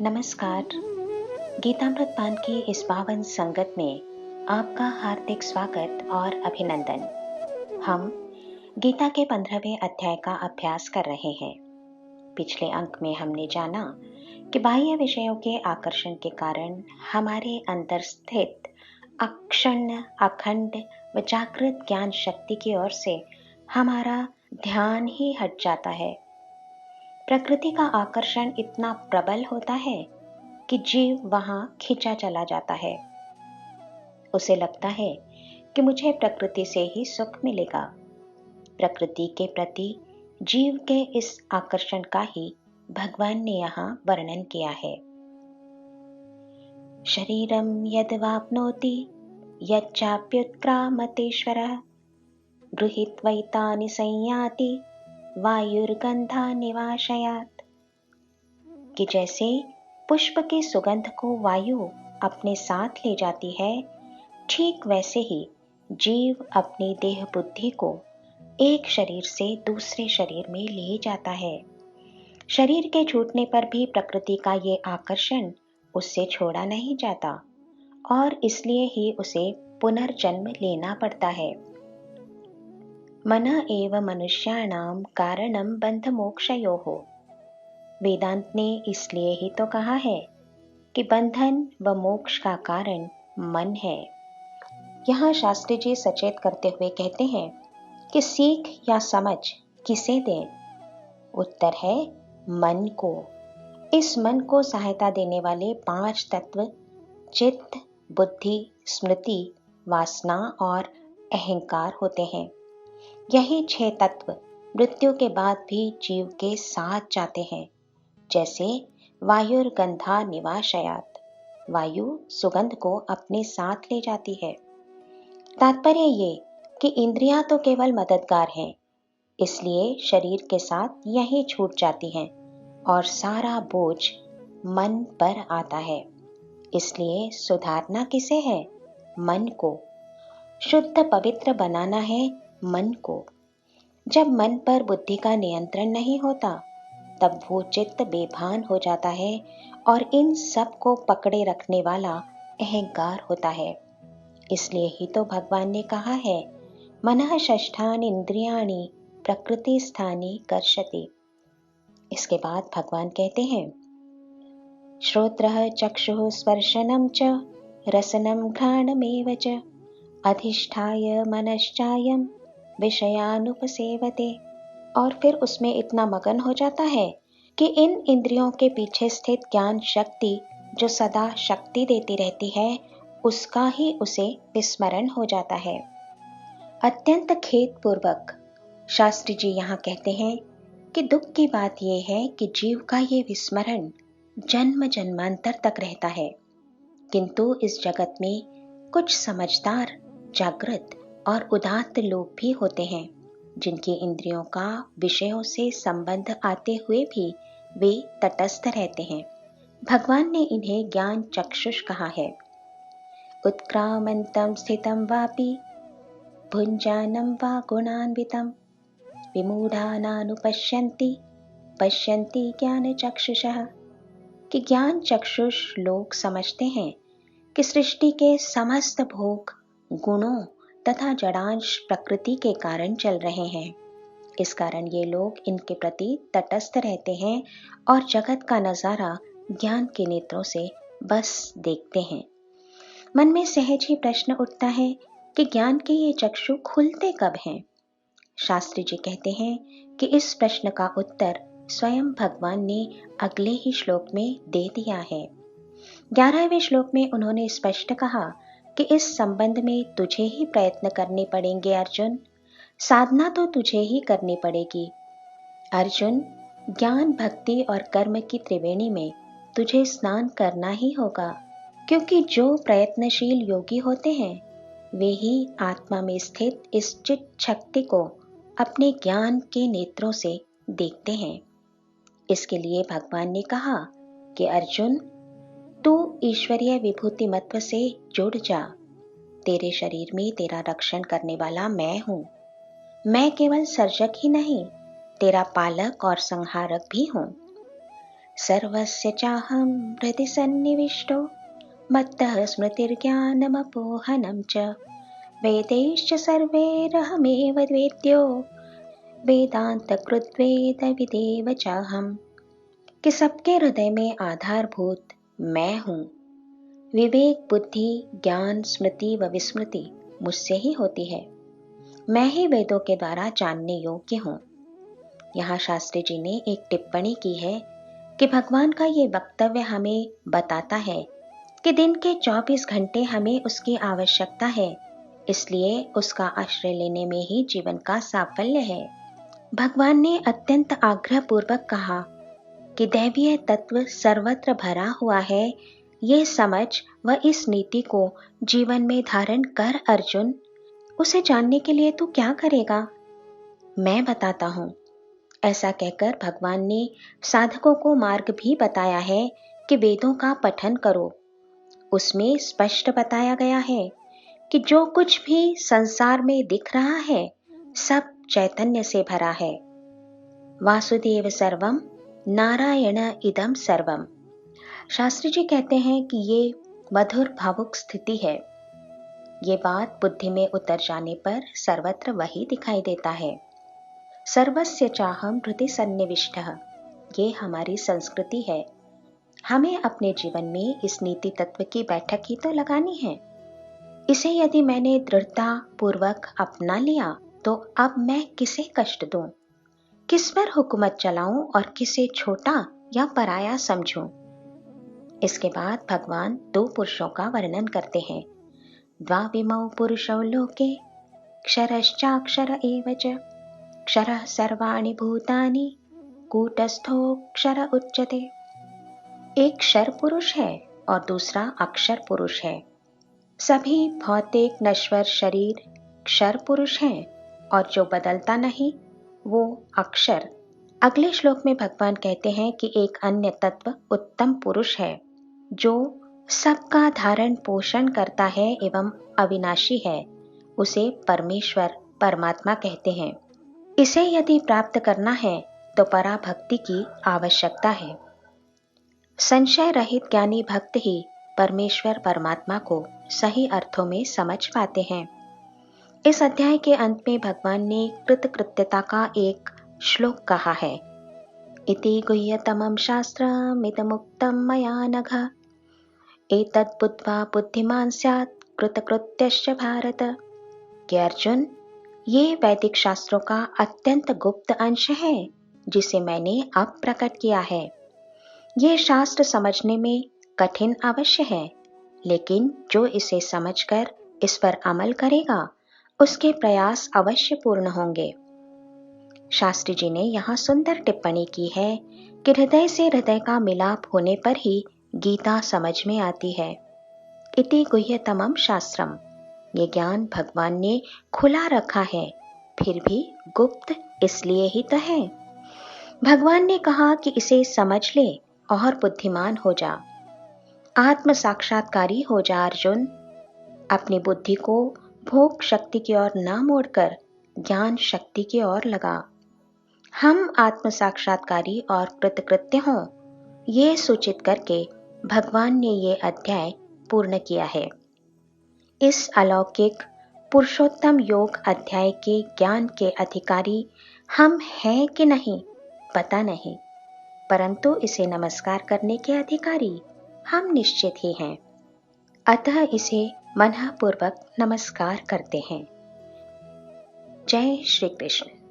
नमस्कार। गीतामृत पान की इस पावन संगत में आपका हार्दिक स्वागत और अभिनंदन। हम गीता के 15वें अध्याय का अभ्यास कर रहे हैं। पिछले अंक में हमने जाना कि बाह्य विषयों के आकर्षण के कारण हमारे अंदर स्थित अक्षुण्ण, अखंड व जागृत ज्ञान शक्ति की ओर से हमारा ध्यान ही हट जाता है। प्रकृति का आकर्षण इतना प्रबल होता है कि जीव वहां खिंचा चला जाता है। उसे लगता है कि मुझे प्रकृति से ही सुख मिलेगा। प्रकृति के प्रति जीव के इस आकर्षण का ही भगवान ने यहाँ वर्णन किया है। शरीरम यद वाप्नोति यच्चाप्युत्क्रामतीश्वरः गृहीत्वैतानि संयाति वायुर्गंधा निवाशयात्। कि जैसे पुष्प की सुगंध को वायु अपने साथ ले जाती है, ठीक वैसे ही जीव अपनी देह बुद्धि को एक शरीर से दूसरे शरीर में ले जाता है। शरीर के छूटने पर भी प्रकृति का ये आकर्षण उससे छोड़ा नहीं जाता और इसलिए ही उसे पुनर्जन्म लेना पड़ता है। मन एव मनुष्याणां कारणं बंध मोक्षयोः। वेदांत ने इसलिए ही तो कहा है कि बंधन व मोक्ष का कारण मन है। यहाँ शास्त्री जी सचेत करते हुए कहते हैं कि सीख या समझ किसे दें? उत्तर है मन को। इस मन को सहायता देने वाले 5 तत्व चित्त, बुद्धि, स्मृति, वासना और अहंकार होते हैं। यही 6 तत्व मृत्यु के बाद भी जीव के साथ जाते हैं। जैसे वायुर्गंधा निवाशयात्, वायु सुगंध को अपने साथ ले जाती है। तात्पर्य ये कि इंद्रियां तो केवल मददगार हैं, इसलिए शरीर के साथ यही छूट जाती हैं और सारा बोझ मन पर आता है। इसलिए सुधारना किसे है? मन को। शुद्ध पवित्र बनाना है मन को। जब मन पर बुद्धि का नियंत्रण नहीं होता, तब वो चित्त बेभान हो जाता है और इन सब को पकड़े रखने वाला अहंकार होता है। इसलिए ही तो भगवान ने कहा है, मनः षष्ठानि इंद्रियाणि प्रकृति स्थानि कर्षति। इसके बाद भगवान कहते हैं, श्रोत्रः चक्षुः स्पर्शनं च रसनं घ्राणमेव च अधिष्ठाय मनश्चायं विषयानुपसेवते। और फिर उसमें इतना मगन हो जाता है कि इन इंद्रियों के पीछे स्थित ज्ञान शक्ति जो सदा शक्ति देती रहती है, उसका ही उसे विस्मरण हो जाता है। अत्यंत खेदपूर्वक शास्त्री जी यहाँ कहते हैं कि दुख की बात यह है कि जीव का ये विस्मरण जन्म जन्मांतर तक रहता है। किंतु इस जगत में कुछ समझदार, जागृत और उदात्त लोग भी होते हैं, जिनकी इंद्रियों का विषयों से संबंध आते हुए भी वे तटस्थ रहते हैं। भगवान ने इन्हें ज्ञान चक्षुष कहा है। उत्क्रामन्तं स्थितं वापि भुञ्जानं वा गुणान्वितं विमूढानानुपश्यन्ति पश्यन्ति ज्ञान चक्षुषः। कि ज्ञान चक्षुष लोग समझते हैं कि सृष्टि के समस्त भोग गुणों तथा जड़ांश प्रकृति के कारण चल रहे हैं। इस कारण ये लोग इनके प्रति तटस्थ रहते हैं और जगत का नजारा ज्ञान के नेत्रों से बस देखते हैं। मन में सहज ही प्रश्न उठता है कि ज्ञान के ये चक्षु खुलते कब हैं? शास्त्री जी कहते हैं कि इस प्रश्न का उत्तर स्वयं भगवान ने अगले ही श्लोक में दे दिया है। 11वें श्लोक में उन्होंने स्पष्ट कहा कि इस संबंध में तुझे ही प्रयत्न करने पड़ेंगे अर्जुन। साधना तो तुझे ही करनी पड़ेगी। अर्जुन, ज्ञान, भक्ति और कर्म की त्रिवेणी में तुझे स्नान करना ही होगा, क्योंकि जो प्रयत्नशील योगी होते हैं, वे ही आत्मा में स्थित इस चित शक्ति को अपने ज्ञान के नेत्रों से देखते हैं। इसके लिए भगवान ने कहा कि अर्जुन, तू ईश्वरीय विभूति मत्व से जुड़ जा। तेरे शरीर में तेरा रक्षण करने वाला मैं हूँ। मैं केवल सर्जक ही नहीं, तेरा पालक और संहारक भी हूँ। सर्वस्य चाहं हृदि सन्निविष्टो मत्तः स्मृतिर्ज्ञानमपोहनं च वेदैश्च सर्वैरहमेव वेद्यो वेदान्तकृत् वेदविदेव चाहम्। कि सबके हृदय में आधारभूत मैं हूँ। विवेक, बुद्धि, ज्ञान, स्मृति व विस्मृति मुझसे ही होती है। मैं ही वेदों के द्वारा जानने योग्य हूँ। यहाँ शास्त्री जी ने एक टिप्पणी की है कि भगवान का ये वक्तव्य हमें बताता है कि दिन के 24 घंटे हमें उसकी आवश्यकता है, इसलिए उसका आश्रय लेने में ही जीवन का साफल्य है। भगवान ने अत्यंत आग्रह पूर्वक कहा कि दैवीय तत्व सर्वत्र भरा हुआ है। ये समझ व इस नीति को जीवन में धारण कर अर्जुन। उसे जानने के लिए तू क्या करेगा, मैं बताता हूँ। ऐसा कहकर भगवान ने साधकों को मार्ग भी बताया है कि वेदों का पठन करो। उसमें स्पष्ट बताया गया है कि जो कुछ भी संसार में दिख रहा है सब चैतन्य से भरा है। वासुदेव सर्वम नारायण इदम सर्वम। शास्त्री जी कहते हैं कि ये मधुर भावुक स्थिति है। ये बात बुद्धि में उतर जाने पर सर्वत्र वही दिखाई देता है। सर्वस्य चाहम हृदि सन्निविष्टः, ये हमारी संस्कृति है। हमें अपने जीवन में इस नीति तत्व की बैठक ही तो लगानी है। इसे यदि मैंने दृढ़ता पूर्वक अपना लिया तो अब मैं किसे कष्ट दूं, किस पर हुकूमत चलाऊं और किसे छोटा या पराया समझूं। इसके बाद भगवान दो पुरुषों का वर्णन करते हैं। द्वाविमौ पुरुषौ लोके क्षरश्चाक्षर एव च क्षरः सर्वाणि भूतानि कूटस्थोऽक्षर उच्यते। एक क्षर पुरुष है और दूसरा अक्षर पुरुष है। सभी भौतिक नश्वर शरीर क्षर पुरुष हैं और जो बदलता नहीं वो अक्षर। अगले श्लोक में भगवान कहते हैं कि एक अन्य तत्व उत्तम पुरुष है जो सबका धारण पोषण करता है एवं अविनाशी है। उसे परमेश्वर परमात्मा कहते हैं। इसे यदि प्राप्त करना है तो पराभक्ति की आवश्यकता है। संशय रहित ज्ञानी भक्त ही परमेश्वर परमात्मा को सही अर्थों में समझ पाते हैं। इस अध्याय के अंत में भगवान ने कृतकृत्यता का एक श्लोक कहा है। इति गुह्यतमं शास्त्रमिदमुक्तं मया नघ एतद् बुद्ध्वा बुद्धिमान् स्यात् कृतकृत्यश्च भारत। कि अर्जुन, ये वैदिक शास्त्रों का अत्यंत गुप्त अंश है जिसे मैंने अब प्रकट किया है। ये शास्त्र समझने में कठिन अवश्य है, लेकिन जो इसे समझकर इस पर अमल करेगा उसके प्रयास अवश्य पूर्ण होंगे। शास्त्री जी ने यहाँ सुंदर टिप्पणी की है कि हृदय से हृदय का मिलाप होने पर ही गीता समझ में आती है। इति गुह्यतमं शास्त्रम, ये ज्ञान भगवान ने खुला रखा है, फिर भी गुप्त इसलिए ही तो है। भगवान ने कहा कि इसे समझ ले और बुद्धिमान हो जा, आत्म साक्षात्कारी हो जा अर्जुन। अपनी बुद्धि को भोग शक्ति की ओर न मोड़कर ज्ञान शक्ति की ओर लगा। हम आत्म साक्षात्कारी और कृतकृत्य हों, ये सूचित करके भगवान ने ये अध्याय पूर्ण किया है। इस अलौकिक पुरुषोत्तम योग अध्याय के ज्ञान के अधिकारी हम हैं कि नहीं पता नहीं, परंतु इसे नमस्कार करने के अधिकारी हम निश्चित ही हैं। अतः इसे मनःपूर्वक नमस्कार करते हैं। जय श्री कृष्ण।